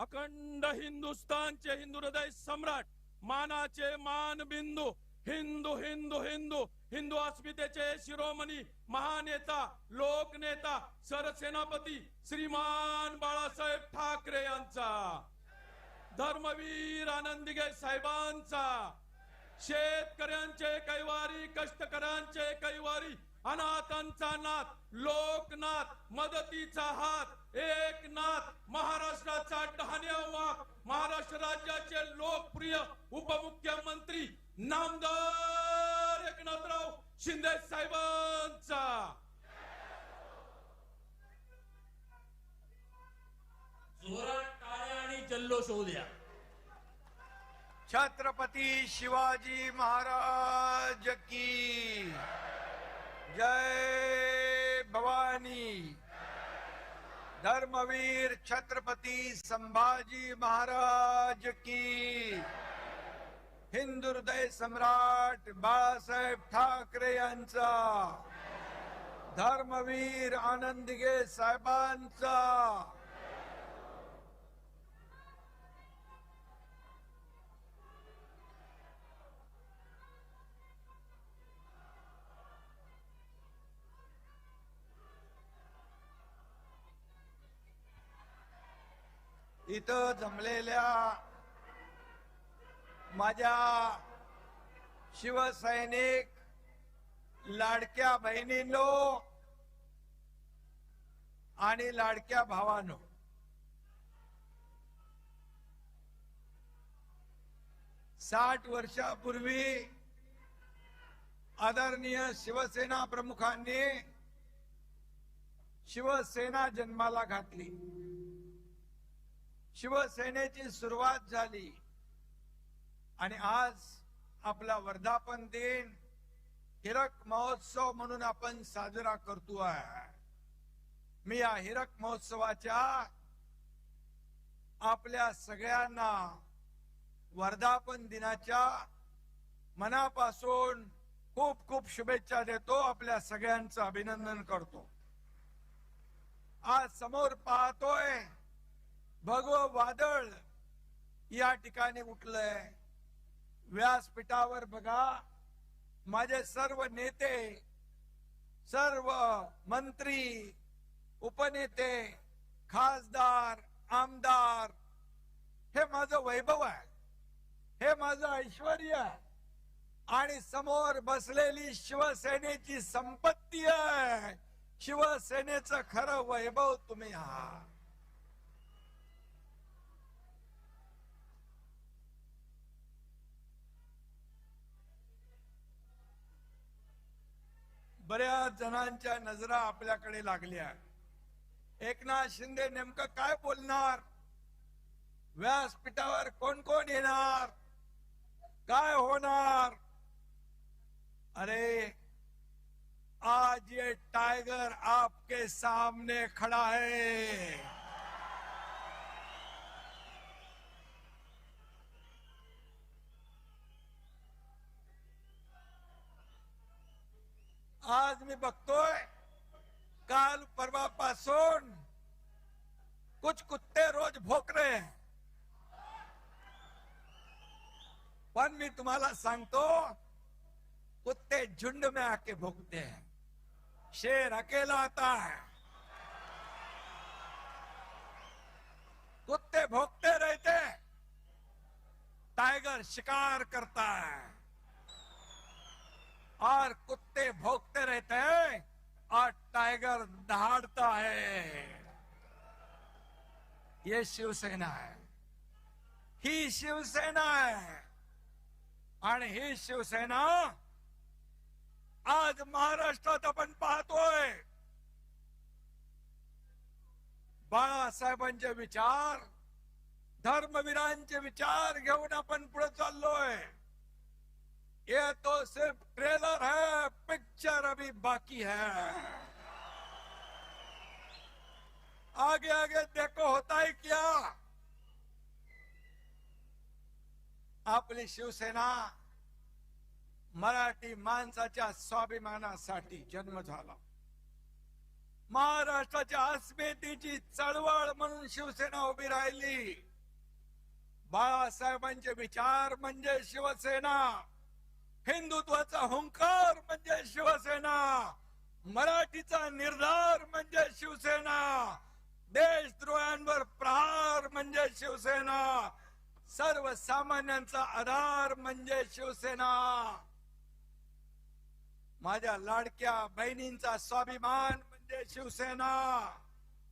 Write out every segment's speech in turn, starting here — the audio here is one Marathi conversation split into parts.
अखंड हिंदुस्थानचे हिंदू हृदय सम्राट, मानाचे मानबिंदू, हिंदू हिंदू हिंदू हिंदू अस्मितेचे शिरोमणी महानेता, लोकनेता, सरसेनापती श्रीमान बाळासाहेब ठाकरे यांचा, धर्मवीर आनंदीगे साहेबांचा, शेतकऱ्यांचे कैवारी, कष्टकऱ्यांचे कैवारी, अनाथांचा नाथ, लोकनाथ, मदतीचा हात, एकनाथ, महाराष्ट्राचा डहाण्या वाघ, महाराष्ट्र राज्याचे लोकप्रिय उपमुख्यमंत्री नामदार एकनाथराव शिंदे साहेबांचा, जोरात टाळ्या आणि जल्लोष होऊ द्या. छत्रपती शिवाजी महाराज की जय भवानी. धर्मवीर छत्रपती संभाजी महाराज की. हिंदू हृदय सम्राट बाळासाहेब ठाकरे यांचा, धर्मवीर आनंदीगे साहेबांचा. इथं जमलेल्या माझ्या शिवसैनिक लाडक्या बहिणींनो आणि लाडक्या भावांनो, साठ वर्षापूर्वी आदरणीय शिवसेना प्रमुखांनी शिवसेना जन्माला घातली. शिवसेनेची सुरुवात झाली आणि आज आपला वर्धापन दिन हिरक महोत्सव म्हणून आपण साजरा करतोय. मी या हिरक महोत्सवाच्या आपल्या सगळ्यांना वर्धापन दिनाच्या मनापासून खूप खूप शुभेच्छा देतो. आपल्या सगळ्यांचं अभिनंदन करतो. आज समोर पाहतोय भगवं वादळ या ठिकाणी उठलंय. व्यासपीठावर बघा माझे सर्व नेते, सर्व मंत्री, उपनेते, खासदार, आमदार, हे माझं वैभव आहे, हे माझं ऐश्वर्य आहे आणि समोर बसलेली शिवसेनेची संपत्ती आहे. शिवसेनेचं खरं वैभव तुम्ही आहात. बऱ्याच जणांच्या नजरा आपल्याकडे लागल्या. एकनाथ शिंदे नेमकं काय बोलणार, व्यासपीठावर कोण कोण येणार, काय होणार. अरे आज ये टाइगर आपके सामने खड़ा है. आज मी बघतोय काल परवापासून कुछ कुत्ते रोज भोक रहे हैं, पण मी तुम्हाला सांगतो कुत्ते झुंड में आके भोगते हैं, शेर अकेला आता है. कुत्ते भोगते रहते, टाइगर शिकार करता है और कुत्ते भोगते रहते हैं और टाइगर दहाड़ता है. ये शिवसेना है, ही शिवसेना है आणि ही शिवसेना आज महाराष्ट्रात आपण पाहतोय. बाळासाहेबांचे विचार, धर्मवीरांचे विचार घेऊन आपण पुढे चाललोय. ये तो सिर्फ ट्रेलर है, पिक्चर अभी बाकी है. आगे आगे देखो होता है क्या. आपली शिवसेना मराठी माणसाच्या स्वाभिमानासाठी जन्म झाला. महाराष्ट्राच्या अस्मितेची चळवळ म्हणून शिवसेना उभी राहिली. बाळासाहेबांचे विचार म्हणजे शिवसेना, हिंदुत्वाचा हुंकार म्हणजे शिवसेना, मराठीचा निर्धार म्हणजे शिवसेना, देशद्रोहांवर प्रहार म्हणजे शिवसेना, सर्वसामान्यांचा आधार म्हणजे शिवसेना, माझ्या लाडक्या बहिणींचा स्वाभिमान म्हणजे शिवसेना,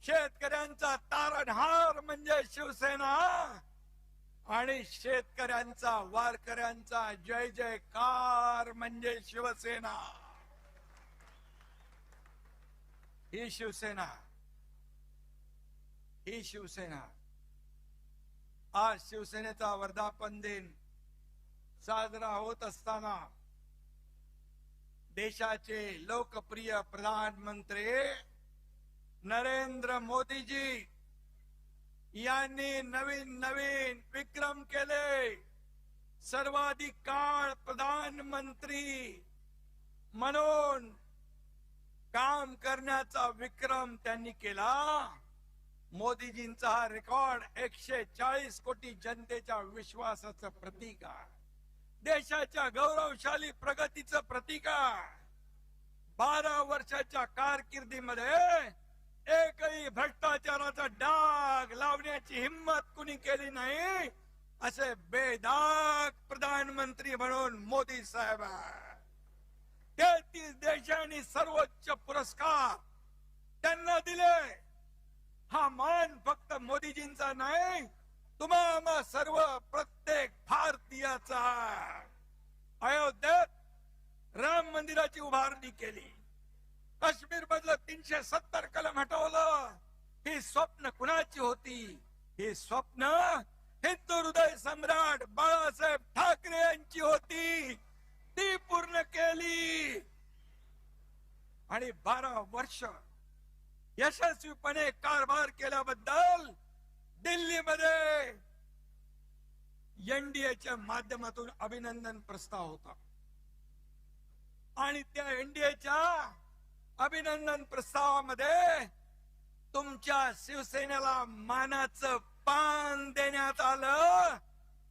शेतकऱ्यांचा तारणहार म्हणजे शिवसेना आणि शेतकऱ्यांचा वारकऱ्यांचा जय जयकार म्हणजे शिवसेना. ही शिवसेना, ही शिवसेना. आज शिवसेनेचा वर्धापन दिन साजरा होत असताना देशाचे लोकप्रिय प्रधानमंत्री नरेंद्र मोदीजी यांनी नवीन नवीन विक्रम केले. सर्वाधिक काळ प्रधानमंत्री म्हणून काम करण्याचा विक्रम त्यांनी केला. मोदीजींचा हा रेकॉर्ड 140 कोटी जनतेच्या विश्वासाचं प्रतीक आहे, देशाच्या गौरवशाली प्रगतीचं प्रतीक आहे. 12 वर्षाच्या कारकिर्दीमध्ये एकही भ्रष्टाचाराचा डाग लावण्याची हिम्मत कुणी केली नाही, असे बेदाग प्रधानमंत्री म्हणून मोदी साहेब आहे. 33 देशांनी सर्वोच्च पुरस्कार त्यांना दिले. हा मान फक्त मोदीजींचा नाही, तुम्हा सर्व प्रत्येक भारतीयाचा. अयोध्येत राम मंदिराची उभारणी केली, काश्मीर मधलं 370 कलम हटवलं. ही स्वप्न कुणाची होती? ही स्वप्न हिंदू हृदय सम्राट बाळासाहेब ठाकरे यांची होती. ती पूर्ण केली आणि 12 वर्ष यशस्वीपणे कारभार केल्याबद्दल दिल्लीमध्ये एनडीएच्या माध्यमातून अभिनंदन प्रस्ताव होता आणि त्या एनडीएच्या अभिनंदन प्रस्तावामध्ये तुमच्या शिवसेनेला मानाचं पान देण्यात आलं.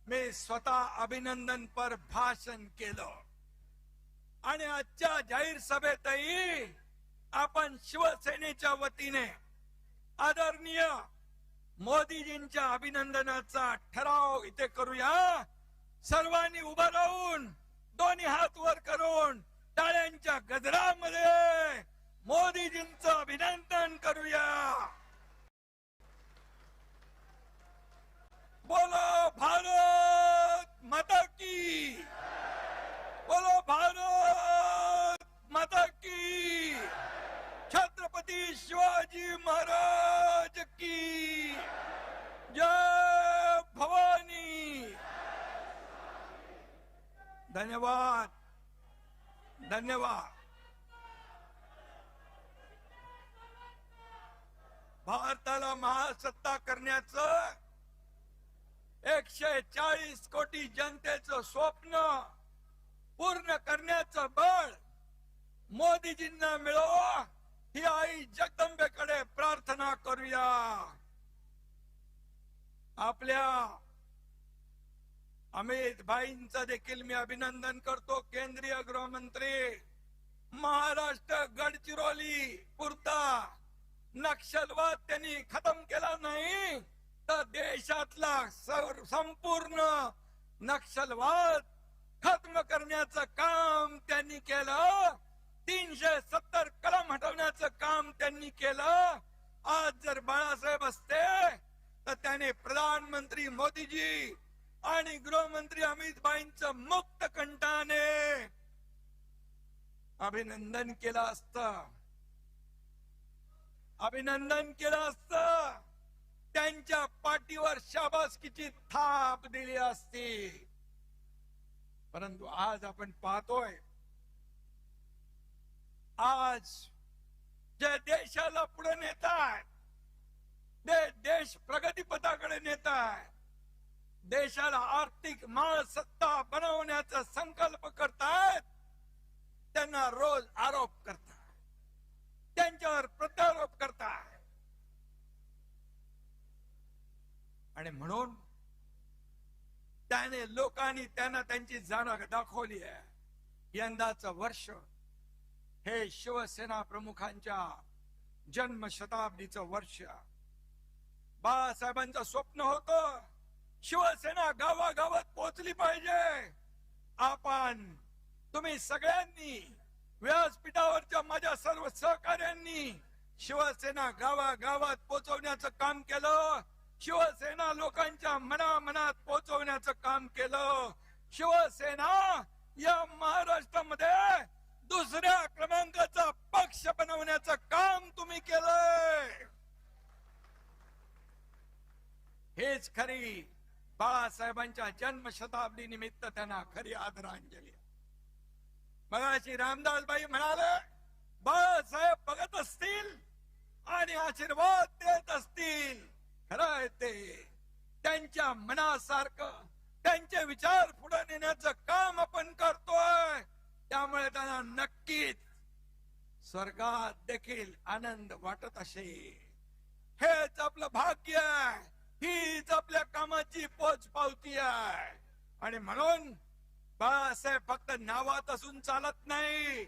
मी स्वतः अभिनंदनपर भाषण केलं आणि आजच्या जाहीर सभेतही आपण शिवसेनेच्या वतीने आदरणीय मोदीजींच्या अभिनंदनाचा ठराव इथे करूया. सर्वांनी उभं राहून दोन्ही हात वर करून टाळ्यांच्या गजरामध्ये मोदीजींचं अभिनंदन करूया. बोलो भारत माता की, बोलो भारत माता की, छत्रपती शिवाजी महाराज की जय भवानी. धन्यवाद, धन्यवाद. भारताला महासत्ता करण्याचं 140 कोटी जनतेचं स्वप्न पूर्ण करण्याचं बळ मोदीजींना मिळो, ही आई जगदंबेकडे प्रार्थना करूया. आपल्या अमित भाईंचं देखील मी अभिनंदन करतो. केंद्रीय गृहमंत्री, महाराष्ट्र गडचिरोली पुरता नक्षलवाद त्यांनी खतम केला नाही तर देशातला संपूर्ण नक्षलवाद खत्म करण्याचं काम त्यांनी केलं. 370 कलम हटवण्याचं काम त्यांनी केलं. आज जर बाळासाहेब असते तर त्याने प्रधानमंत्री मोदीजी आणि गृहमंत्री अमित भाईंचं मुक्त कंठाने अभिनंदन केलं असतं, अभिनंदन केलं असतं. त्यांच्या पाठीवर शाबासकीची थाप दिली असती. परंतु आज आपण पाहतोय, आज जे देशाला पुढे नेताय, देश प्रगतीपथाकडे नेताय, देशाला आर्थिक महासत्ता बनवण्याचा संकल्प करतायत, त्यांना रोज आरोप करताय, त्यांच्यावर प्रत्यारोप करताय. आणि म्हणून त्याने लोकांनी त्यांना त्यांची जाण दाखवली आहे. यंदाचं वर्ष हे शिवसेना प्रमुखांच्या जन्मशताब्दीचं वर्ष. बाळासाहेबांचं स्वप्न होतं शिवसेना गावागावात पोहोचली पाहिजे. तुम्ही सगळ्यांनी व्यासपीठावरच्या माझ्या सर्व सहकार्यांनी शिवसेना गावागावात पोहोचवण्याचं काम केलं. शिवसेना लोकांच्या मनामनात पोहोचवण्याचं काम केलं. शिवसेना या महाराष्ट्रामध्ये दुसऱ्या क्रमांकाचा पक्ष बनवण्याचं काम तुम्ही केलंय. हेच खरी बाळासाहेबांच्या जन्मशताब्दी निमित्त त्यांना खरी आदरांजली. मगाशी रामदासबाई म्हणाले बाळासाहेब बघत असतील आणि आशीर्वाद देत असतील. खरं आहे ते. त्यांच्या मनासारखं त्यांचे विचार पुढे नेण्याचं काम आपण करतोय. त्यामुळे त्यांना नक्कीच स्वर्गात देखील आनंद वाटत असेल. हेच आपलं भाग्य आहे. हीच आपल्या कामाची पोचपावती आहे. आणि म्हणून बाळासाहेब फक्त नावात असून चालत नाही.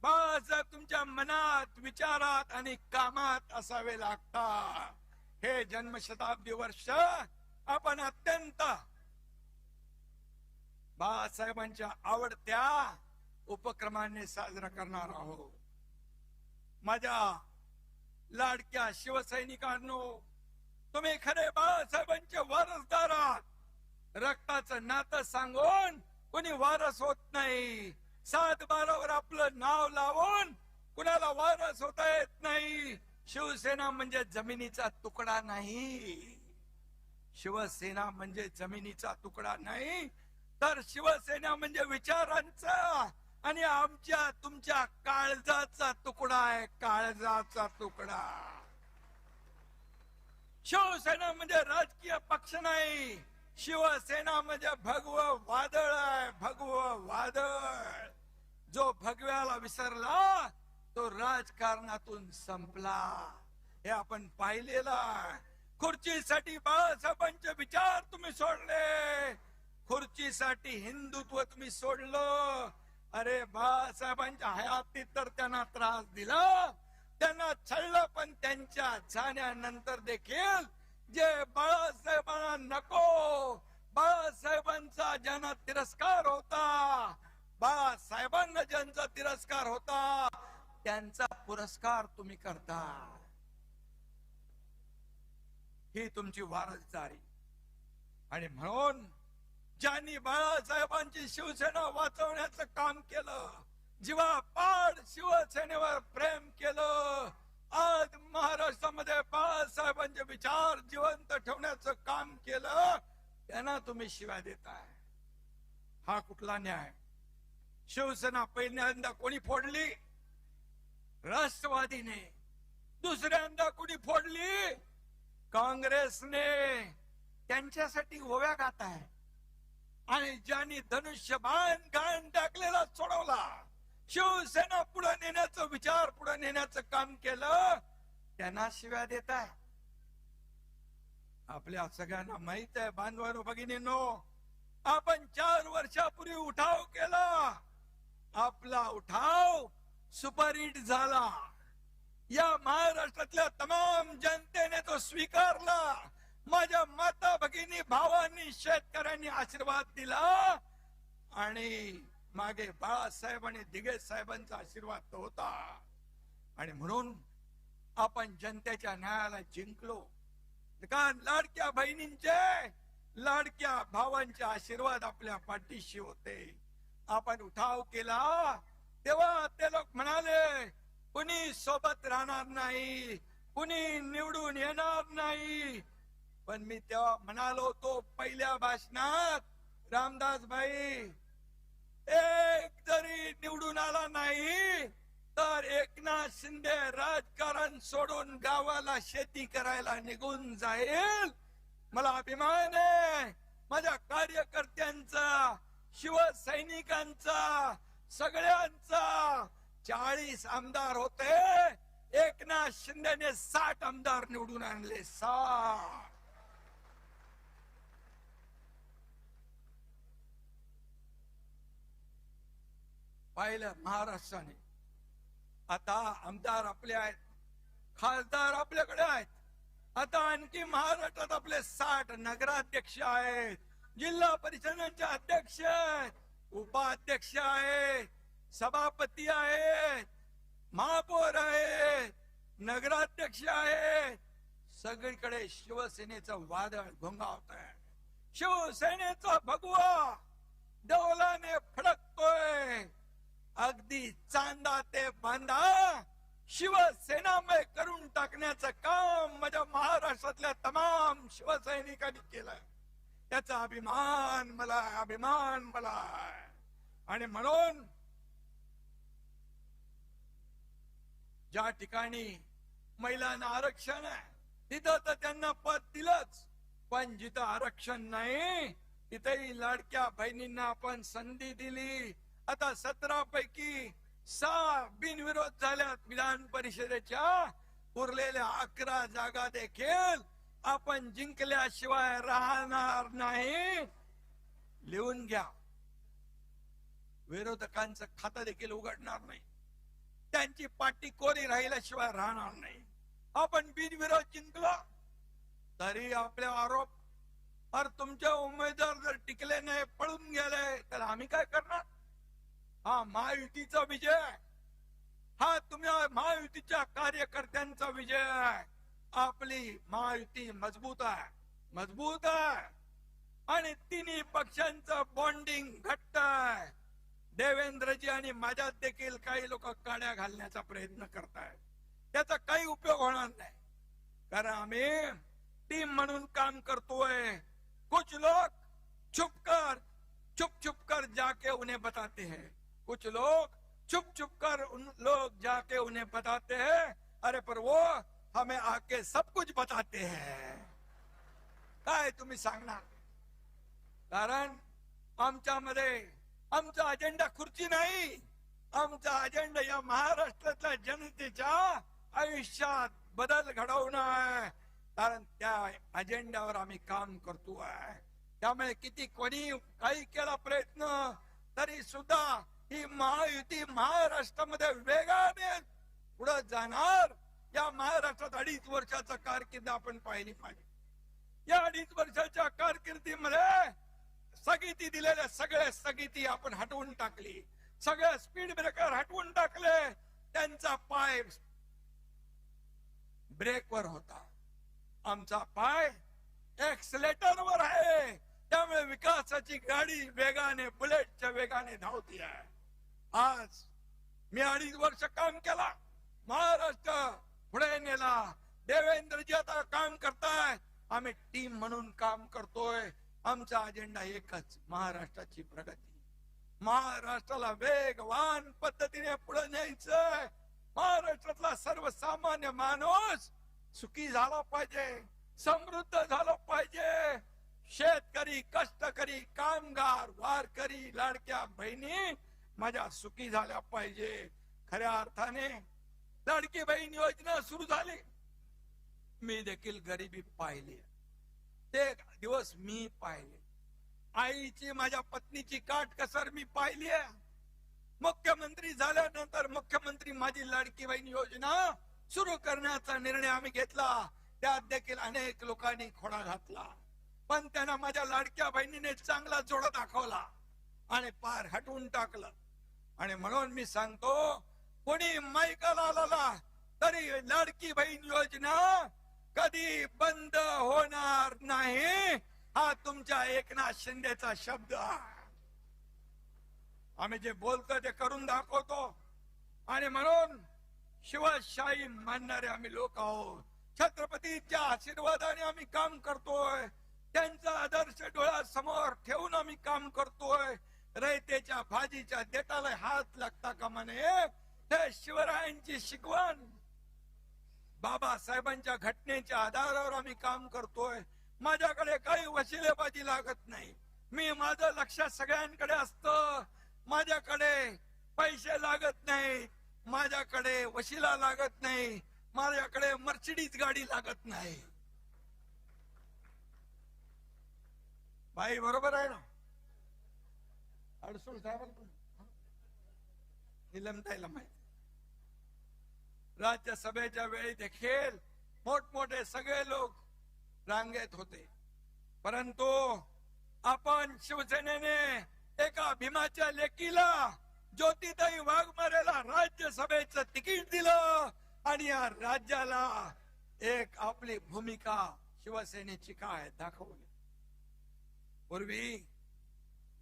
बाळासाहेब तुमच्या मनात, विचारात आणि कामात असावे लागतात. हे जन्मशताब्दी वर्ष आपण अत्यंत बाळासाहेबांच्या आवडत्या उपक्रमाने साजरा करणार आहोत. माझ्या लाडक्या शिवसैनिकांनो, तुम्ही खरे बाळासाहेबांचे वारसदार आहात. रक्ताचं नातं सांगून कोणी वारस होत नाही. 7/12 आपलं नाव लावून कुणाला वारस होता येत नाही. शिवसेना म्हणजे जमिनीचा तुकडा नाही. शिवसेना म्हणजे जमिनीचा तुकडा नाही, तर शिवसेना म्हणजे विचारांचा आणि आमच्या तुमच्या काळजाचा तुकडा आहे. काळजाचा तुकडा. शिवसेना म्हणजे राजकीय पक्ष नाही. शिवसेना म्हणजे भगव वादळ आहे. भगव वादळ. जो भगव्याला विसरला तो राजकारणातून संपला. हे आपण पाहिलेलं. खुर्चीसाठी बाळासाहेबांचे विचार तुम्ही सोडले. खुर्चीसाठी हिंदुत्व तुम्ही सोडलं. अरे बाळासाहेबांच्या हयातीत तर त्यांना त्रास दिला, त्यांना छळलं, पण त्यांच्या जाण्यानंतर देखील जे बाळासाहेबांना नको, बाळासाहेबांचा ज्यांना तिरस्कार होता, बाळासाहेबांना ज्यांचा तिरस्कार होता, त्यांचा पुरस्कार तुम्ही करता. ही तुमची वारसदारी. आणि म्हणून ज्यांनी बाळासाहेबांची शिवसेना वाचवण्याचं काम केलं, जीवापाड शिवसेनेवर प्रेम केलं, आज महाराष्ट्रामध्ये बाळासाहेबांचे विचार जिवंत ठेवण्याचं काम केलं, त्यांना तुम्ही शिव्या देताय. हा कुठला न्याय? शिवसेना पहिल्यांदा कोणी फोडली? राष्ट्रवादीने. दुसऱ्यांदा कोणी फोडली? काँग्रेसने. त्यांच्यासाठी ओव्या गाताय. आणि ज्यांनी धनुष्यबाण घाण टाकलेला सोडवला, शिवसेना पुढे नेण्याचं विचार पुढे नेण्याचं काम केलं, त्यांना शिव्या देताय. आपल्या सगळ्यांना माहित आहे बांधवांनो, भगिनींनो, आपण 4 वर्षापूर्वी उठाव केला. आपला उठाव सुपरहिट झाला. या महाराष्ट्रातल्या तमाम जनतेने तो स्वीकारला. माझ्या माता भगिनी भावांनी शेतकऱ्यांनी आशीर्वाद दिला आणि मागे बाळासाहेब आणि दिघे साहेबांचा आशीर्वाद तो होता. आणि म्हणून आपण जनतेच्या न्यायाला जिंकलो. कारण लाडक्या बहिणींचे, लाडक्या भावांचे आशीर्वाद आपल्या पाठीशी होते. आपण उठाव केला तेव्हा ते लोक म्हणाले कुणी सोबत राहणार नाही, कुणी निवडून येणार नाही. पण मी तेव्हा म्हणालो होतो पहिल्या भाषणात, रामदासबाई, एक जरी निवडून आला नाही तर एकनाथ शिंदे राजकारण सोडून गावाला शेती करायला निघून जाईल. मला अभिमान आहे माझ्या कार्यकर्त्यांचा, शिवसैनिकांचा, सगळ्यांचा. 40 आमदार होते, एकनाथ शिंदेने 60 आमदार निवडून आणले. 60. पाहिलं महाराष्ट्राने. आता आमदार आपले आहेत, खासदार आपल्याकडे आहेत. आता आणखी महाराष्ट्रात आपले 60 नगराध्यक्ष आहेत, जिल्हा परिषदांचे अध्यक्ष आहेत, उपाध्यक्ष आहेत, सभापती आहेत, महापौर आहेत, नगराध्यक्ष आहेत. सगळीकडे शिवसेनेचं वादळ घोंगावत आहे. शिवसेनेचा भगवा डौलाने फडकतोय. अगदी चांदा ते बांधा शिवसेनामय करून टाकण्याचं काम माझ्या महाराष्ट्रातल्या तमाम शिवसैनिकांनी केलं. त्याचा अभिमान मला आहे. आणि म्हणून ज्या ठिकाणी महिलांना आरक्षण आहे तिथं तर त्यांना पद दिलंच, पण जिथं आरक्षण नाही तिथेही लाडक्या बहिणींना आपण संधी दिली. आता 17 पैकी 6 बिनविरोध झाल्यात विधान परिषदेच्या. उरलेल्या 11 जागा देखील आपण जिंकल्याशिवाय राहणार नाही. लिहून घ्या. विरोधकांचं खातं देखील उघडणार नाही, त्यांची पाठी कोरी राहिल्याशिवाय राहणार नाही. आपण बिनविरोध जिंकलो तरी आपले आरोप, और तुमचे उमेदवार जर टिकले नाही, पळून गेले, तर आम्ही काय करणार? हा महायुतीचा विजय, हा तुम्ही महायुतीच्या कार्यकर्त्यांचा विजय आहे. आपली महायुती मजबूत आहे आणि तिन्ही पक्षांचं बॉन्डिंग घट्ट आहे. देवेंद्रजी आणि माझ्यात देखील काही लोक काड्या घालण्याचा प्रयत्न करतायत. त्याचा काही उपयोग होणार नाही, कारण आम्ही टीम म्हणून काम करतोय. कुछ लोग छुप कर जाके उन्हें बताते हैं, कुछ लोग छुप कर उन लोग जाके उन्हें बताते हैं, अरे पर वो हमें आके सब कुछ बताते हैं. काय तुम्ही सांगणार? कारण आमच्यामध्ये आमचा अजेंडा खुर्ची नाही, आमचा अजेंडा या महाराष्ट्रातल्या जनतेच्या आयुष्यात बदल घडवणं आहे. कारण त्या अजेंड्यावर आम्ही काम करतोय. त्यामुळे किती कोणी काही केला प्रयत्न तरी सुद्धा ही महायुती महाराष्ट्रामध्ये वेगाने पुढे जाणार. या महाराष्ट्रात 2.5 वर्षाचा कारकीर्द आपण पाहिली पाहिजे. या 2.5 वर्षाच्या कारकिर्दीमध्ये स्थगिती दिलेल्या सगळ्या स्थगिती आपण हटवून टाकली, सगळ्या स्पीड ब्रेकर हटवून टाकले. त्यांचा पाय ब्रेकवर होता, आमचा पाय एक्सलेटरवर आहे. त्यामुळे विकासाची गाडी वेगाने, बुलेटच्या वेगाने धावती आहे. आज मी 2.5 वर्ष काम केला, महाराष्ट्र पुढे नेला. देवेंद्रजी आता काम करताय, आम्ही टीम म्हणून काम करतोय. आमचा अजेंडा एकच, महाराष्ट्राची प्रगती. महाराष्ट्राला वेगवान पद्धतीने पुढे न्यायचंय. महाराष्ट्रातला सर्वसामान्य माणूस सुखी झाला पाहिजे, समृद्ध झाला पाहिजे. शेतकरी, कष्टकरी, कामगार, वारकरी, लाडक्या बहिणी माझ्या सुखी झाल्या पाहिजे. खऱ्या अर्थाने लाडकी बहीण योजना सुरू झाली. मी देखील गरिबी पाहिली, ते दिवस मी पाहिले. आईची, माझ्या पत्नीची काटकसर मी पाहिली आहे. मुख्यमंत्री झाल्यानंतर मुख्यमंत्री माझी लाडकी बहीण योजना सुरू करण्याचा निर्णय आम्ही घेतला. त्यात देखील अनेक लोकांनी खोडा घातला, पण त्यांना माझ्या लाडक्या बहिणीने चांगला जोडा दाखवला आणि पार हटवून टाकलं. आणि म्हणून मी सांगतो, कोणी माईकाला आला तरी लाडकी बहीण योजना कधी बंद होणार नाही, हा तुमच्या एकनाथ शिंदेचा शब्द आहे. आम्ही जे बोलतो ते करून दाखवतो. आणि म्हणून शिवशाही मानणारे आम्ही लोक आहोत. छत्रपतीच्या आशीर्वादाने आम्ही काम करतोय, त्यांचा आदर्श डोळ्यासमोर ठेवून आम्ही काम करतोय. रयतेच्या भाजीच्या देठाला हात लागता कामा नये, हे शिवरायांची शिकवण. बाबासाहेबांच्या घटनेच्या आधारावर आम्ही काम करतोय. माझ्याकडे काही वशिलेबाजी लागत नाही. मी माझं लक्ष सगळ्यांकडे असतं. माझ्याकडे पैसे लागत नाही, माझ्याकडे वशिला लागत नाही, माझ्याकडे मर्सिडीज गाडी लागत नाही. बाई बरोबर आहे ना? अडसूळ साहेब निलमताईला माहिती, राज्यसभेच्या वेळी देखील मोठमोठे सगळे लोक रांगेत होते, परंतु आपण शिवसेनेने एका भीमाच्या लेकीला, ज्योतिताई वाघमारेला राज्यसभेचं तिकीट दिलं आणि या राज्याला एक आपली भूमिका शिवसेनेची काय दाखवली. पूर्वी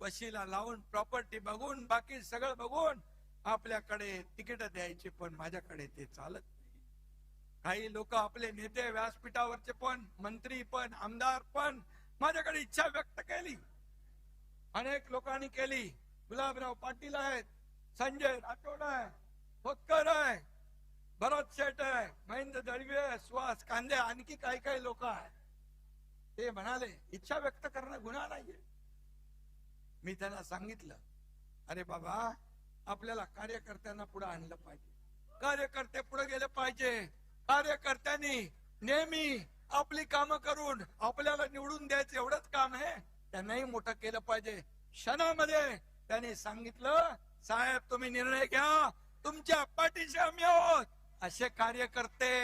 वशीला लावून प्रॉपर्टी बघून बाकी सगळं बघून आपल्याकडे तिकीट द्यायची, पण माझ्याकडे ते चालत नाही. काही लोक आपले नेते व्यासपीठावरचे पण, मंत्री पण, आमदार पण माझ्याकडे इच्छा व्यक्त केली, अनेक लोकांनी केली. गुलाबराव पाटील आहेत, संजय राठोड आहे, खोतकर आहे, भरत शेठ आहे, महेंद्र दळवे, सुहास कांदे, आणखी काही काही लोक आहेत. ते म्हणाले इच्छा व्यक्त करणं गुन्हा नाहीये. मी त्यांना सांगितलं, अरे बाबा, आपल्याला कार्यकर्त्यांना पुढे आणलं पाहिजे, कार्यकर्ते पुढे गेले पाहिजे. कार्यकर्त्यांनी नेहमी आपली कामं करून आपल्याला निवडून द्यायचं एवढंच काम आहे, त्यांनाही मोठं केलं पाहिजे. क्षणामध्ये त्यांनी सांगितलं, साहेब तुम्ही निर्णय घ्या, तुमच्या पाठीशी आम्ही आहोत. असे कार्यकर्ते,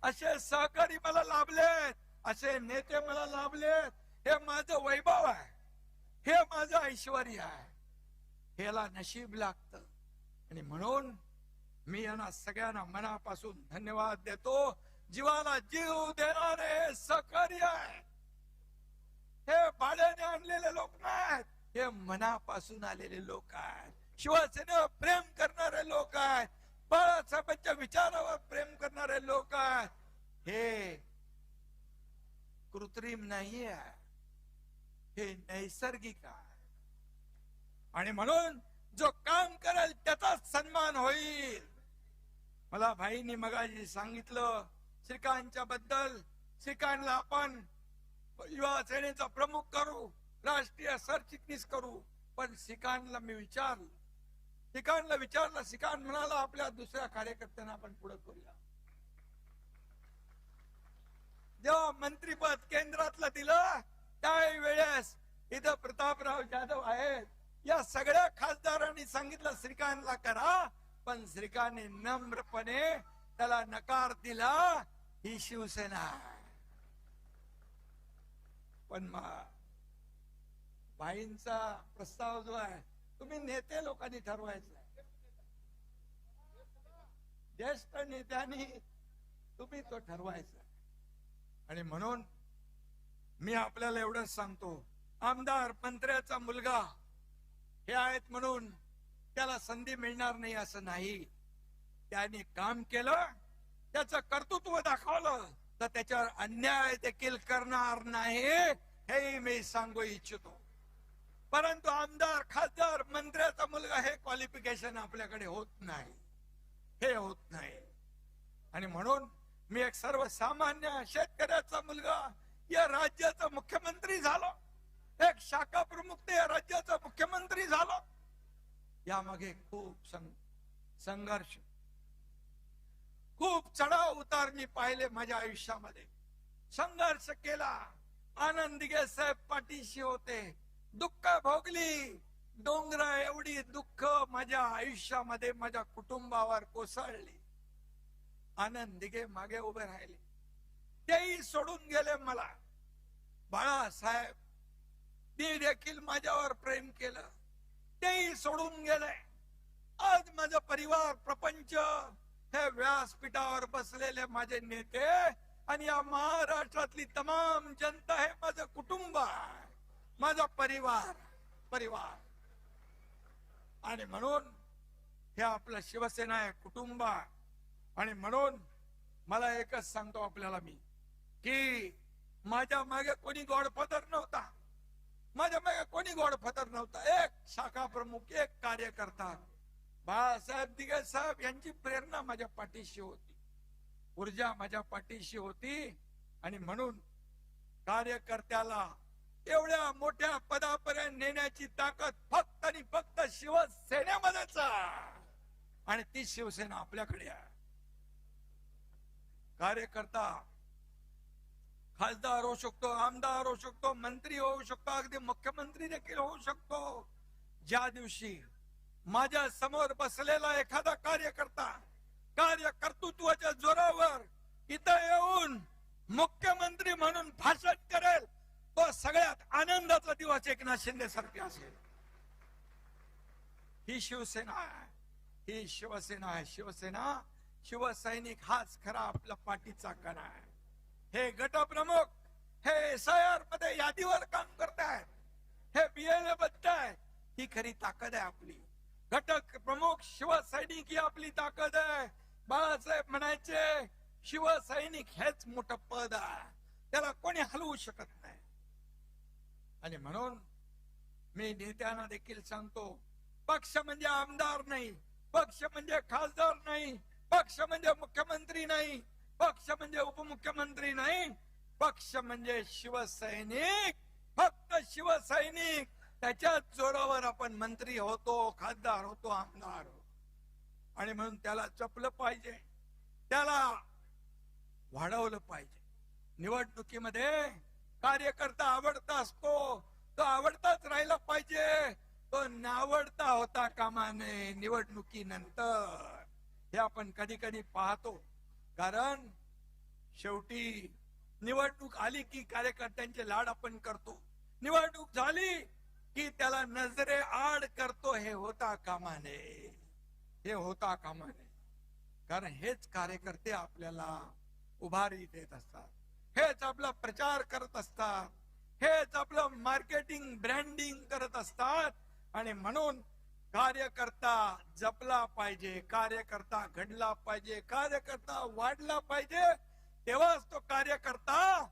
असे सहकारी मला लाभलेत, असे नेते मला लाभलेत. हे माझं वैभव आहे, हे माझं ऐश्वर आहे, ह्याला नशीब लागतं. आणि म्हणून मी यांना सगळ्यांना मनापासून धन्यवाद देतो. जीवाला जीव देणारे सहकारी आहे. हे भाड्याने आणलेले लोक नाहीत, हे मनापासून आलेले लोक आहेत. शिवसेनेवर प्रेम करणारे लोक आहेत, बाळासाहेबांच्या विचारावर प्रेम करणारे लोक आहेत. हे कृत्रिम नाही आहे, हे नैसर्गिक आहे. आणि म्हणून जो काम करेल त्याचा सन्मान होईल. मला भाईंनी मगाशी सांगितलं श्रीकांतच्या बद्दल. श्रीकांतला आपण युवा सेनेचा प्रमुख करू, राष्ट्रीय सरचिटणीस करू. पण श्रीकांतला मी विचारलं, श्रीकांत म्हणाला आपल्या दुसऱ्या कार्यकर्त्यांना आपण पुढे करूया. जेव्हा मंत्रीपद केंद्रातलं दिलं त्यावेळेस इथं प्रतापराव जाधव आहेत, या सगळ्या खासदारांनी सांगितलं श्रीकांतला करा, पण श्रीकांतने नम्रपणे त्याला नकार दिला. ही शिवसेना आहे. पण भाईंचा प्रस्ताव जो आहे, तुम्ही नेते लोकांनी ठरवायचा, ज्येष्ठ नेत्यांनी तुम्ही तो ठरवायचा. आणि म्हणून मी आपल्याला एवढंच सांगतो, आमदार मंत्र्याचा मुलगा हे आहेत म्हणून त्याला संधी मिळणार नाही असं नाही. त्याने काम केलं, त्याचं कर्तृत्व दाखवलं, तर त्याच्यावर अन्याय देखील करणार नाही हे मी सांगू इच्छितो. परंतु आमदार, खासदार, मंत्र्याचा मुलगा हे क्वालिफिकेशन आपल्याकडे होत नाही, हे होत नाही. आणि म्हणून मी एक सर्वसामान्य शेतकऱ्याचा मुलगा या राज्याचा मुख्यमंत्री झालो, एक शाखा प्रमुख ते या राज्याचा मुख्यमंत्री झालो. यामागे खूप संघर्ष, खूप चढाव उतार मी पाहिले माझ्या आयुष्यामध्ये. संघर्ष केला. आनंद दिघे साहेब पाठीशी होते. दुःख भोगली. डोंगरा एवढी दुःख माझ्या आयुष्यामध्ये माझ्या कुटुंबावर कोसळली. आनंद दिघे मागे उभे राहिले, तेही सोडून गेले मला. बाळासाहेब ते देखील माझ्यावर प्रेम केलं, तेही सोडून गेले. आज माझा परिवार, प्रपंच, हे व्यासपीठावर बसलेले माझे नेते आणि या महाराष्ट्रातली तमाम जनता हे माझं कुटुंब आहे, माझा परिवार. आणि म्हणून हे आपलं शिवसेना आहे, कुटुंब आहे. आणि म्हणून मला एकच सांगतो आपल्याला मी, की माझ्या मागे कोणी गॉडफादर नव्हता, माझ्या मागे कोणी गॉडफादर नव्हता. एक शाखा प्रमुख, एक कार्यकर्ता, बाळासाहेब दिघे साहेब यांची प्रेरणा माझ्या पाठीशी होती, ऊर्जा माझ्या पाठीशी होती. आणि म्हणून कार्यकर्त्याला एवढ्या मोठ्या पदापर्यंत नेण्याची ताकद फक्त आणि फक्त शिवसेनेमध्येच आहे. आणि ती शिवसेना आपल्याकडे आहे. कार्यकर्ता खासदार होऊ शकतो, आमदार होऊ शकतो, मंत्री होऊ शकतो, अगदी मुख्यमंत्री देखील होऊ शकतो. ज्या दिवशी माझ्या समोर बसलेला एखादा कर्तृत्वाच्या जोरावर इथं येऊन मुख्यमंत्री म्हणून भाषण करेल, तो सगळ्यात आनंदाचा दिवस एकनाथ शिंदे सारखे असेल. ही शिवसेना आहे, ही शिवसेना आहे. शिवसेना, शिवसैनिक हाच खरा आपला पाठीचा कणा आहे. हे गटप्रमुख, हे SIR मध्ये यादीवर काम करतायत, हे BLA बघतायत, ही खरी ताकद आहे आपली. घटक प्रमुख शिवसैनिक ही आपली ताकद आहे. बाळासाहेब म्हणायचे, शिवसैनिक हेच मोठं पद आहे, त्याला कोणी हलवू शकत नाही. आणि म्हणून मी नेत्यांना देखील सांगतो, पक्ष म्हणजे आमदार नाही, पक्ष म्हणजे खासदार नाही, पक्ष म्हणजे मुख्यमंत्री नाही, पक्ष म्हणजे उपमुख्यमंत्री नाही, पक्ष म्हणजे शिवसैनिक. फक्त शिवसैनिक, त्याच्या जोरावर आपण मंत्री होतो, खासदार होतो, आमदार होतो. आणि म्हणून त्याला जपलं पाहिजे, त्याला वाढवलं पाहिजे. निवडणुकीमध्ये कार्यकर्ता आवडता असतो, तो आवडताच राहिला पाहिजे, तो नावडता होता कामा नये निवडणुकीनंतर. हे आपण कधी कधी पाहतो. कारण शेवटी निवडणूक आली की कार्यकर्त्यांचे लाड आपण करतो, निवडणूक झाली की त्याला नजरे आड करतो. हे होता कामा नये, हे होता कामा नये. कारण हेच कार्यकर्ते आपल्याला उभारी देत असतात, हेच आपला प्रचार करत असतात, हेच आपलं मार्केटिंग ब्रँडिंग करत असतात. आणि म्हणून कार्यकर्ता जपला पाहिजे, कार्यकर्ता घडला पाहिजे, कार्यकर्ता वाढला पाहिजे. तेव्हाच तो कार्यकर्ता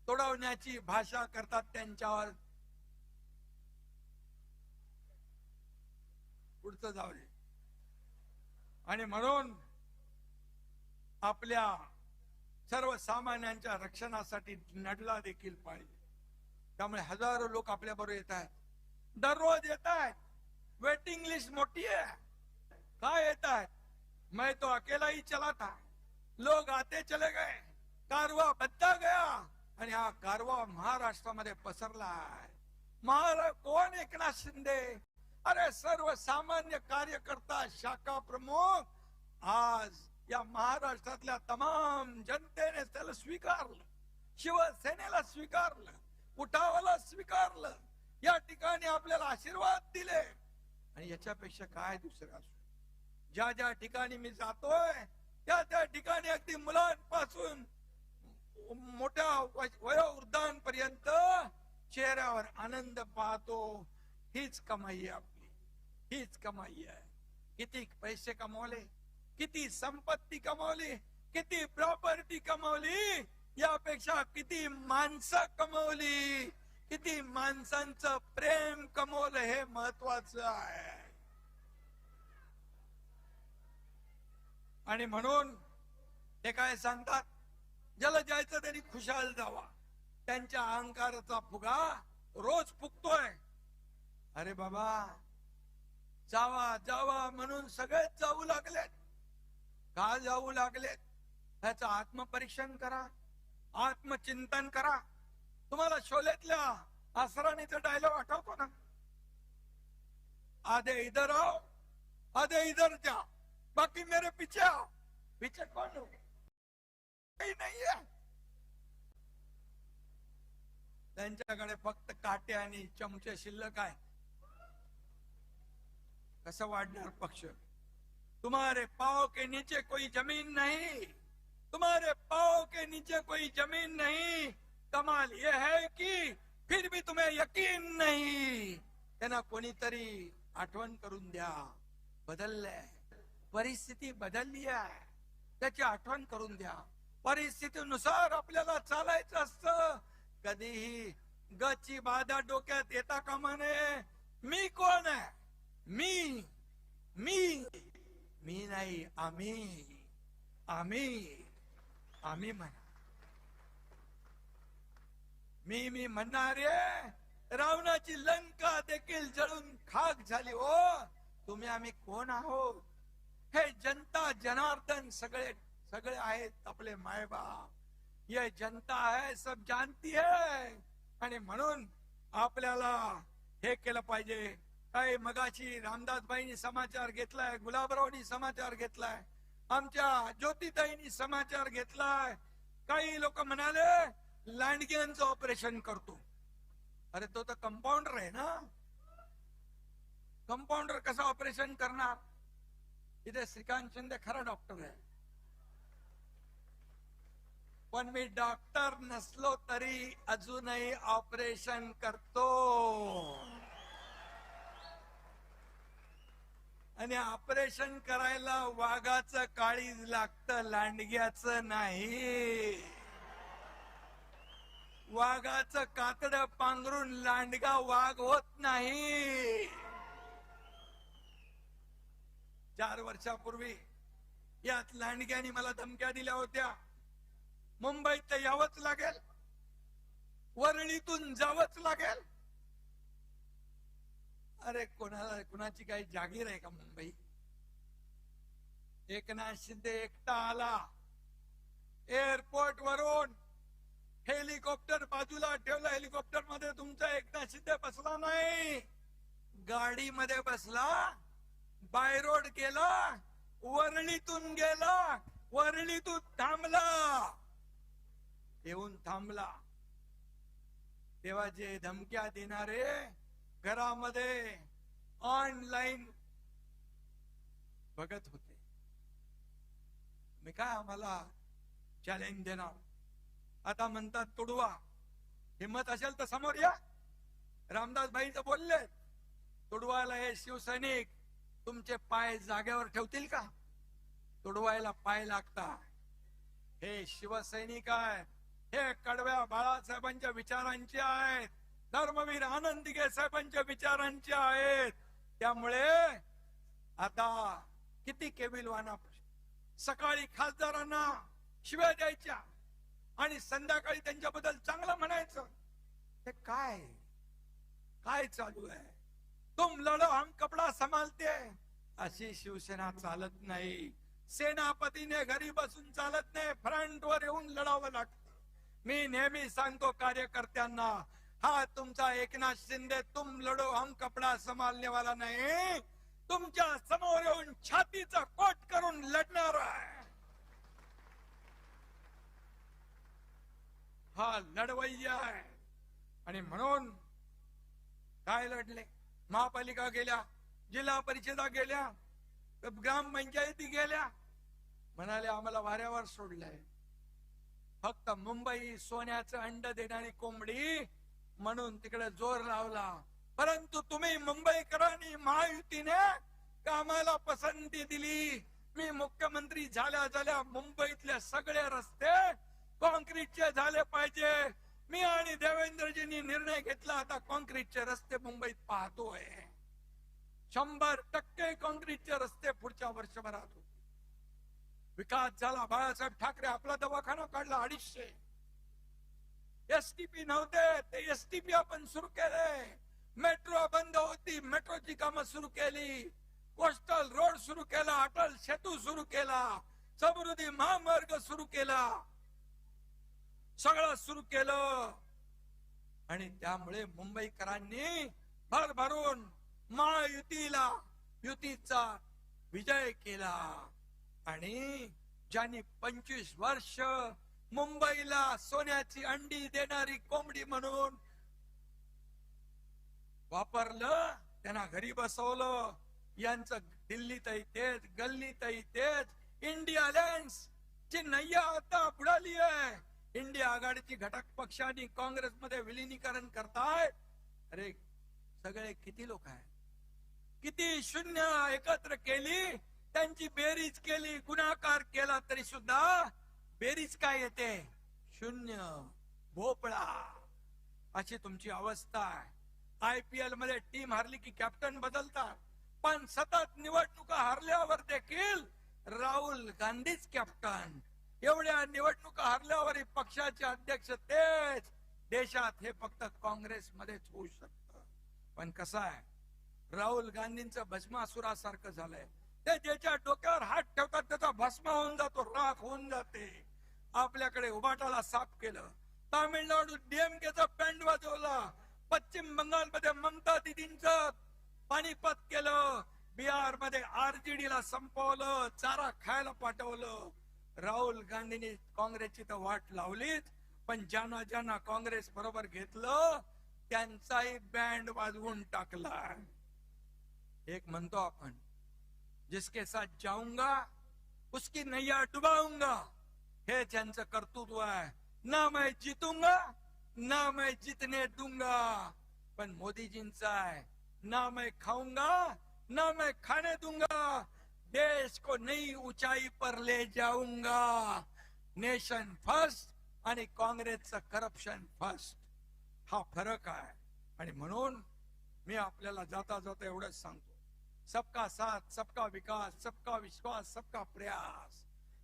तोडवण्याची भाषा करतात त्यांच्यावर. पुढचं जाऊ दे. आणि म्हणून आपल्या सर्वसामान्यांच्या रक्षणासाठी लढला देखील पाहिजे. त्यामुळे हजारो लोक आपल्या बरोबर येत आहेत, दररोज येत आहेत. वेटिंग लिस्ट मोठी है. काय येत आहेत? मैं तो अकेला ही चला था, लोग आते चले गए, कारवा बदला गया. आणि हा कारवा महाराष्ट्रामध्ये पसरला आहे. कोण एकनाथ शिंदे? अरे सर्वसामान्य कार्यकर्ता, शाखा प्रमुख. आज या महाराष्ट्रातल्या तमाम जनतेने त्याला स्वीकारलं, शिवसेनेला स्वीकारलं, उठावाला स्वीकारलं, या ठिकाणी आपल्याला आशीर्वाद दिले. आणि याच्यापेक्षा काय दुसरं असू? ज्या ज्या ठिकाणी मी जातोय त्या त्या ठिकाणी अगदी मुलांपासून मोठ्या वयोवृद्धांपर्यंत चेहऱ्यावर आनंद पाहतो. हीच कमाई आहे आपली, हीच कमाई आहे. किती पैसे कमवले, किती संपत्ती कमवली, किती प्रॉपर्टी कमवली, यापेक्षा किती माणसं कमवली, किती माणसांचं प्रेम कमवलं, हे महत्वाचं आहे. आणि म्हणून ते काय सांगतात, ज्याला जायचं त्यांनी खुशाल जावा. त्यांच्या अहंकाराचा फुगा रोज फुगतोय. अरे बाबा, जावा जावा म्हणून सगळेच जाऊ लागलेत. का जाऊ लागलेत? ह्याचं आत्मपरीक्षण करा, आत्मचिंतन करा. तुम्हाला शोलेतल्या आसराणीचा डायलॉग आठवतो ना? आधे इधर आओ, आधे इधर जाओ, बाकी मेरे पीछे आओ. पीछे कौन हो? काही नाहीये. त्यांच्याकडे फक्त काटे आणि चमचे शिल्लक आहे. कसं वाढणार पक्ष? तुम्हारे पाव के नीचे कोई जमीन नहीं, तुम्हारे पाव के नीचे कोई जमीन नहीं. कमाल ये है कि फिर भी तुम्हें यकीन नहीं. त्यांना कोणीतरी आठवण करून द्या. बदललंय, परिस्थिती बदलली आहे, त्याची आठवण करून द्या. परिस्थितीनुसार आपल्याला चालायचं असतं. कधीही गची बाधा डोक्यात येता कामा नये. मी कोण आहे? मी मी मी नाही, आम्ही आम्ही आम्ही म्हणा. मी म्हणणारे रावणाची लंका देखील जळून खाक झाली. हो, तुम्ही आम्ही कोण आहोत? हे जनता जनार्दन सगळे सगळे आहेत आपले मायबाप. ये जनता है, सब जानती है. आणि म्हणून आपल्याला हे केलं पाहिजे. काही मगाशी रामदासबाईंनी समाचार घेतलाय, गुलाबरावनी समाचार घेतलाय, आमच्या ज्योतिताईंनी समाचार घेतलाय. काही लोक म्हणाले लांडग्यांचं ऑपरेशन करतो. अरे तो तर कंपाऊंडर आहे ना, कंपाऊंडर कसं ऑपरेशन करणार? इथे श्रीकांत शिंदे खरा डॉक्टर आहे, पण मी डॉक्टर नसलो तरी अजूनही ऑपरेशन करतो. आणि ऑपरेशन करायला वाघाचं काळीज लागतं, लांडग्याचं नाही. वाघाचं कातडं पांघरून लांडगा वाघ होत नाही. 4 वर्षापूर्वी याच लांडग्याने मला धमक्या दिल्या होत्या, मुंबईत तर यावंच लागेल, वरळीतून जावंच लागेल. अरे कुणाची काही जागीर आहे का मुंबई? एकनाथ शिंदे एकटा आला, एअरपोर्ट वरून हेलिकॉप्टर बाजूला ठेवलं, हेलिकॉप्टर मध्ये तुमचा एकनाथ शिंदे बसला नाही, गाडीमध्ये बसला, बाय रोड गेला, वरळीतून गेला, वरळीतून थांबला, येऊन थांबला. तेव्हा जे धमक्या देणारे घरामध्ये ऑनलाईन बघत होते, मी काय आम्हाला चॅलेंज देणार? आता म्हणतात तुडवा, हिम्मत असेल तर समोर या. रामदास भाईच बोलले, तुडवायला हे शिवसैनिक तुमचे पाय जागेवर ठेवतील का? तुडवायला पाय लागतात. हे शिवसैनिक आहे, हे कडव्या बाळासाहेबांच्या विचारांचे आहेत, धर्मवीर आनंद दिघे साहेबांच्या विचारांचे आहेत. त्यामुळे आता किती केविलवाना, सकाळी खासदारांना शिव्या द्यायच्या आणि संध्याकाळी त्यांच्याबद्दल चांगलं म्हणायचं. हे काय चालू आहे? तुम लढो हम कपडा संभालते, अशी शिवसेना चालत नाही. सेनापतीने घरी बसून चालत नाही, फ्रंट वर येऊन लढावं लागतं. मी नेहमी सांगतो कार्यकर्त्यांना, हा तुमचा एकनाथ शिंदे तुम लढो हम कपडा संभालने वाला नाही, तुमच्या समोर येऊन छातीचा कोट करून लढणार आहे. हा लढवय्या आहे. आणि म्हणून काय लढले? महापालिका गेल्या, जिल्हा परिषदा गेल्या, ग्रामपंचायती गेल्या, म्हणाले आम्हाला वाऱ्यावर सोडलंय. फक्त मुंबई सोन्याचं अंड देणारी कोंबडी म्हणून तिकडे जोर लावला. परंतु तुम्ही मुंबईकरांनी महायुतीने कामाला पसंती दिली. मी मुख्यमंत्री झाल्या मुंबईतले सगळे रस्ते कॉन्क्रीटचे झाले पाहिजे. मी आणि देवेंद्रजींनी निर्णय घेतला, आता कॉन्क्रीटचे रस्ते मुंबईत पाहतोय. 100% कॉन्क्रीटचे रस्ते पुढच्या वर्षभरात होते. विकास झाला. बाळासाहेब ठाकरे आपला दवाखाना काढला 250. एसटीपी नव्हते ते एसटीपी आपण सुरू केले. मेट्रो बंद होती, मेट्रोची कामं सुरू केली. कोस्टल रोड सुरू केला, अटल सेतू सुरू केला, समृद्धी महामार्ग सुरू केला, सगळं सुरू केलं. आणि त्यामुळे मुंबईकरांनी भरभरून महायुतीला, युतीचा विजय केला. आणि ज्यांनी 25 वर्ष मुंबईला सोन्याची अंडी देणारी कोंबडी म्हणून वापरलं, त्यांना घरी बसवलं. यांचं दिल्लीतही तेच, गल्लीतही तेच. इंडिया अलायन्स ची नय्या आता बुडाली आहे. इंडिया आघाडीची घटक पक्षांनी काँग्रेसमध्ये विलिनीकरण करतायत. अरे सगळे किती लोक आहेत, किती शून्य एकत्र केली, त्यांची बेरीज केली, गुणाकार केला तरी सुद्धा बेरीज काय येते? शून्य, भोपळा. अशी तुमची अवस्था आहे. IPL मध्ये टीम हारली की कॅप्टन बदलतात, पण सतत निवडणुका हारल्यावर देखील राहुल गांधीच कॅप्टन. एवढ्या निवडणुका हारल्यावर पक्षाचे अध्यक्ष तेच. देशात हे फक्त काँग्रेसमध्येच होऊ शकतं. पण कसं आहे, राहुल गांधींचं भस्मासुरासारखं झालंय. ते ज्याच्या डोक्यावर हात ठेवतात त्याचा भस्म होऊन जातो, राख होऊन जाते. आपल्याकडे उबाटाला साफ केलं, तामिळनाडू DMKचा बँड वाजवला, पश्चिम बंगालमध्ये ममता दिदींचं पानिपत केलं, बिहार मध्ये RJD ला संपवलं, चारा खायला पाठवलं. राहुल गांधींनी काँग्रेसची तर वाट लावलीच, पण ज्यांना ज्यांना काँग्रेस बरोबर घेतलं त्यांचाही बँड वाजवून टाकला. एक म्हणतो आपण, जिसके साथ जाऊंगा उसकी नैया डुबाऊंगा, हे त्यांचं कर्तृत्व आहे. ना मैं जीतूंगा ना मैं जीतने दूंगा. पण मोदीजींचा आहे, ना मैं खाऊंगा ना मैं खाने दूंगा, देश को नई ऊंचाई पर ले जाऊंगा. नेशन फर्स्ट आणि काँग्रेसचं करप्शन फर्स्ट, हा फरक आहे. आणि म्हणून मी आपल्याला जाता जाता एवढंच सांगतो, सबका साथ सबका विकास, सबका विश्वास, सबका प्रयास,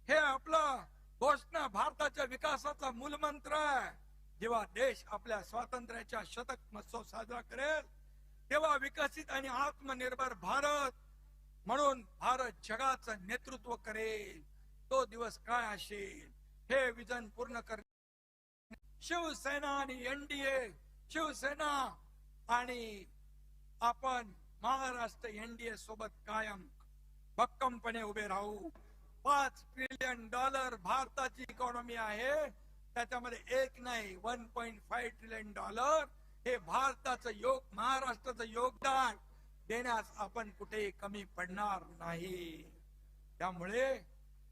हे आपलं घोषणा भारताच्या विकासाचा मूलमंत्र आहे. जेव्हा देश आपल्या स्वातंत्र्याच्या शतक महोत्सव साजरा करेल तेव्हा विकसित आणि आत्मनिर्भर भारत म्हणून भारत जगाचं नेतृत्व करेल. तो दिवस काय असेल हे विजन पूर्ण करणे शिवसेना आणि NDA, शिवसेना आणि आपण महाराष्ट्र NDA सोबत कायम भक्कमपणे उभे राहू. $5 ट्रिलियन भारताची इकॉनॉमी आहे, त्याच्यामध्ये एक नाही 1.5 ट्रिलियन हे भारताचं महाराष्ट्राचं योगदान देण्यास आपण कुठेही कमी पडणार नाही. त्यामुळे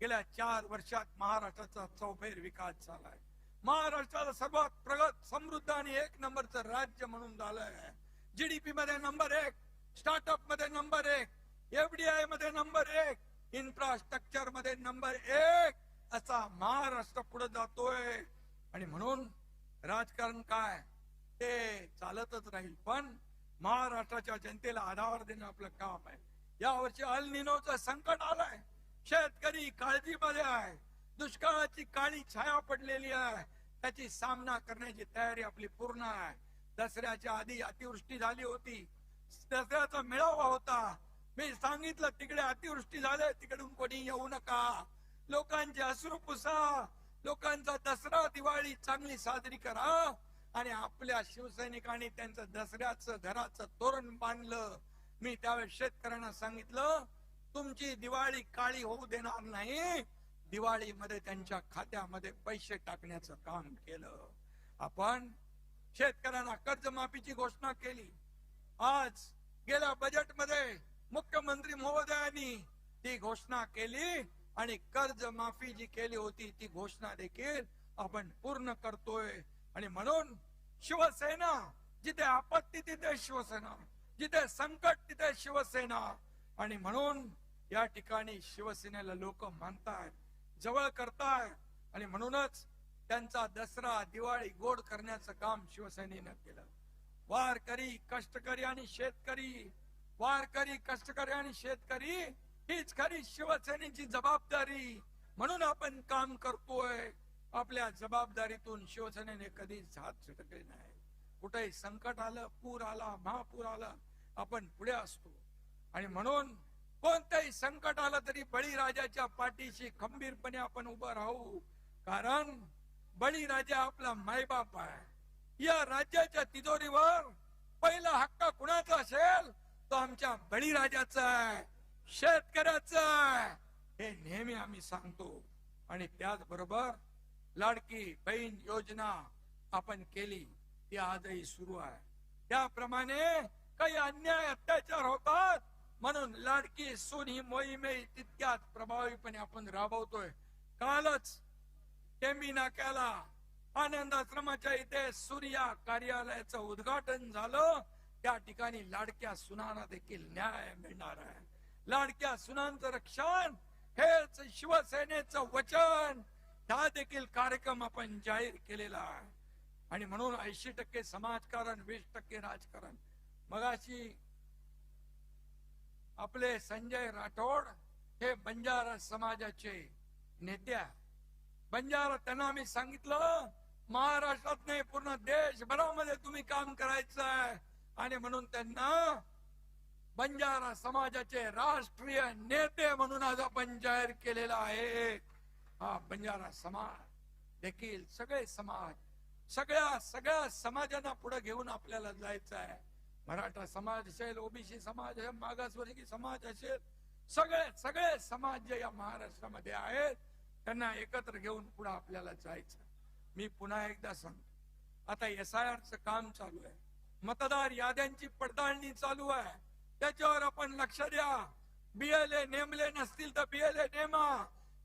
गेल्या 4 वर्षात महाराष्ट्राचा चौफेर विकास झालाय. महाराष्ट्राला सर्वात प्रगत, समृद्ध आणि 1 नंबरचं राज्य म्हणून झालंय. GDP मध्ये नंबर 1, स्टार्टअप मध्ये नंबर 1, FDI मध्ये नंबर 1, इन्फ्रास्ट्रक्चर मध्ये नंबर 1 असा महाराष्ट्र पुढे जातोय. आणि म्हणून राजकारण काय ते चालतच राहील, पण महाराष्ट्राच्या जनतेला आधार देणं आपलं काम आहे. या वर्षी अल निनोचं संकट आलंय, शेतकरी काळजीमध्ये आहे, दुष्काळाची काळी छाया पडलेली आहे, त्याची सामना करण्याची तयारी आपली पूर्ण आहे. दसऱ्याच्या आधी अतिवृष्टी झाली होती, दसऱ्याचा मेळावा होता, मी सांगितलं तिकडे अतिवृष्टी झाले, तिकडून कोणी येऊ नका, लोकांचे अश्रू पुसा, लोकांचा दसरा दिवाळी चांगली साजरी करा. आणि आपल्या शिवसैनिकांनी त्यांचं दसऱ्याचं घराचं तोरण बांधलं. मी त्यावेळेस शेतकऱ्यांना सांगितलं, तुमची दिवाळी काळी होऊ देणार नाही, दिवाळीमध्ये त्यांच्या खात्यामध्ये पैसे टाकण्याचं काम केलं. आपण शेतकऱ्यांना कर्जमाफीची घोषणा केली. आज गेल्या बजेटमध्ये मुख्यमंत्री महोदयांनी ती घोषणा केली आणि कर्जमाफी जी केली होती ती घोषणा देखील आपण पूर्ण करतोय. आणि म्हणून शिवसेना, जिथे आपत्ती तिथे शिवसेना, जिथे संकट तिथे शिवसेना. आणि म्हणून या ठिकाणी शिवसेनेला लोक मानतायत, जवळ करतायत. आणि म्हणूनच त्यांचा दसरा दिवाळी गोड करण्याचं काम शिवसेनेनं केलं. वारकरी, कष्टकरी आणि शेतकरी, वारकरी, कष्टकरी आणि शेतकरी हीच खरी शिवसेनेची जबाबदारी. म्हणून आपण काम करतोय. आपल्या जबाबदारीतून शिवसेनेने कधीच हात झटकले नाही. कुठेही संकट आलं, पूर आला, महापूर आला, आपण पुढे असतो. आणि म्हणून कोणतेही संकट आलं तरी बळीराजाच्या पाठीशी खंबीरपणे आपण उभं राहू. कारण बळीराजा आपला मायबाप आहे. या राज्याच्या तिजोरीवर पहिला हक्क कुणाचा असेल तो आमच्या बळीराजाचा आहे, शेतकऱ्याचा आहे, हे नेहमी आम्ही सांगतो. आणि त्याचबरोबर लाडकी बहीण योजना आपण केली, ती आजही सुरू आहे. त्याप्रमाणे काही अन्याय अत्याचार होतात म्हणून लाडकी सून ही मोहीमही तितक्याच प्रभावीपणे आपण राबवतोय. कालच टेंबी नाक्याला आनंद आश्रमाच्या इथे सूर्या कार्यालयाचं उद्घाटन झालं. त्या ठिकाणी लाडक्या सुनांना देखील न्याय मिळणार आहे. लाडक्या सुनांचं रक्षण हेच शिवसेनेचं वचन. हा देखील कार्यक्रम आपण जाहीर केलेला आहे. आणि म्हणून 80% समाजकारण, 20% राजकारण. मगाशी आपले संजय राठोड हे बंजारा समाजाचे नेते आहे. बंजारा, त्यांना आम्ही सांगितलं महाराष्ट्रात नाही पूर्ण देशभरामध्ये तुम्ही काम करायचं आहे. आणि म्हणून त्यांना बंजारा समाजाचे राष्ट्रीय नेते म्हणून आज आपण जाहीर केलेला आहे. हा बंजारा समाज देखील सगळे समाज, सगळ्या समाजांना पुढे घेऊन आपल्याला जायचं आहे. मराठा समाज असेल, ओबीसी समाज असेल, मागासवर्गीय समाज असेल, सगळे सगळे समाज जे या महाराष्ट्रामध्ये आहेत त्यांना एकत्र घेऊन पुढे आपल्याला जायचं. मी पुन्हा एकदा सांगतो, आता SIR चं काम चालू आहे, मतदार याद्यांची पडताळणी चालू आहे, त्याच्यावर आपण लक्ष द्या. BLA नेमले नसतील तर BLA नेमा,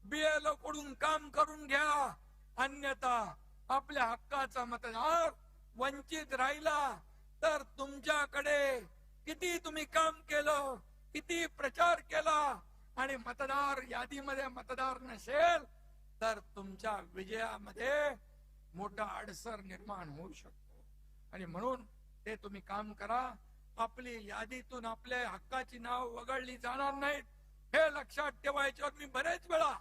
BLO कडून काम करून घ्या, अन्यथा आपल्या हक्काचा मतदार वंचित राहिला तर तुमच्याकडे किती तुम्ही काम केलं, किती प्रचार केला आणि मतदार यादीमध्ये मतदार नसेल तर तुमच्या विजयामध्ये मोठा अडसर निर्माण होऊ शकतो. आणि म्हणून ते तुम्ही काम करा. आपली यादीतून आपल्या हक्काची नाव वगळली जाणार नाहीत हे लक्षात ठेवायचं. मी बरेच वेळा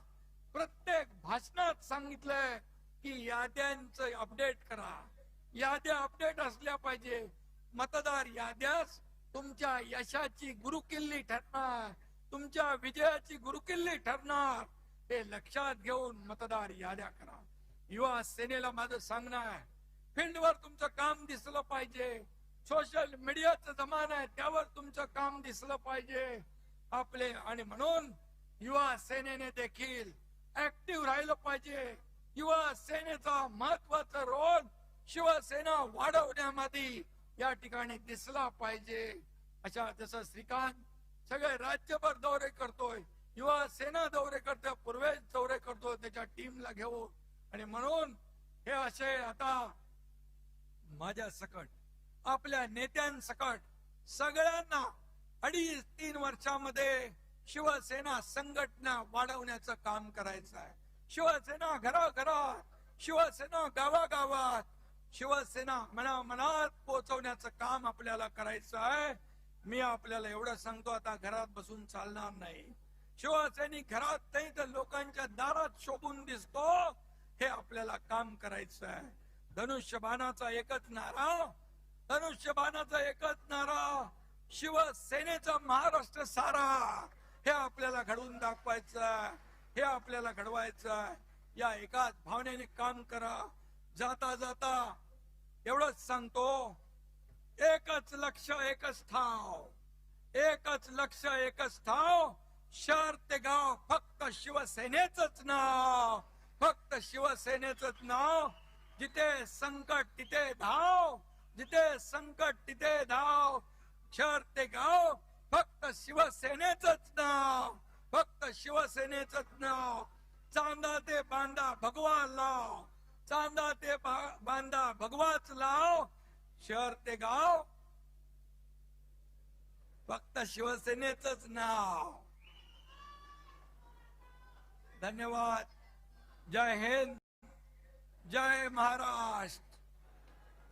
प्रत्येक भाषणात सांगितलंय की याद्यांचं अपडेट करा, याद्या अपडेट असल्या पाहिजे. मतदार याद्यास तुमच्या यशाची गुरुकिल्ली ठरणार, तुमच्या विजयाची गुरुकिल्ली ठरणार. हे लक्षात घेऊन मतदार याद्या करा. युवा सेनेला माझं सांगणं आहे, फील्डवर तुमचं काम दिसलं पाहिजे. सोशल मीडियाचा जमाना आहे, त्यावर तुमचं काम दिसलं पाहिजे आपले. आणि म्हणून युवा सेनेने देखील ऍक्टिव्ह राहिलं पाहिजे. युवा सेनेचा महत्वाचा रोल शिवसेना वाढवण्यामध्ये या ठिकाणी दिसला पाहिजे. अशा जसं श्रीकांत सगळे राज्यभर दौरे करतोय, युवा सेना दौरे करतोय, पूर्वेश दौरे करतोय त्याच्या टीमला घेऊन. आणि म्हणून हे असे आता माझ्या सकट आपल्या नेत्यांसकट सगळ्यांना 2.5-3 वर्षामध्ये शिवसेना संघटना वाढवण्याचं काम करायचं आहे. शिवसेना घराघरात, शिवसेना गावागावात, शिवसेना मनामनात पोहोचवण्याचं काम आपल्याला करायचं आहे. मी आपल्याला एवढं सांगतो, आता घरात बसून चालणार नाही. शिवसैनिक घरात नाही तर लोकांच्या दारात शोभून दिसतो, हे आपल्याला काम करायचं आहे. धनुष्यबाणाचा एकच नारा, धनुष्यबाणाचा एकच नारा, शिवसेनेचा महाराष्ट्र सारा. हे आपल्याला घडवून दाखवायचं, हे आपल्याला घडवायचं. या एकाच भावनेने काम करा. जाता जाता एवढंच सांगतो, एकच लक्ष एकच ठाव, एकच लक्ष एकच ठाव. शहर ते गाव फक्त शिवसेनेचंच नाव, फक्त शिवसेनेचंच नाव. जिथे संकट तिथे धाव, जिथे संकट तिथे धाव. शहर ते गाव फक्त शिवसेनेचंच नाव, फक्त शिवसेनेचंच नाव. चांदा ते बांधा भगवा लाव, चांदा ते बांधा भगवाच लाव. शहर ते गाव फक्त शिवसेनेचंच नाव. धन्यवाद. जय हिंद, जय महाराष्ट्र.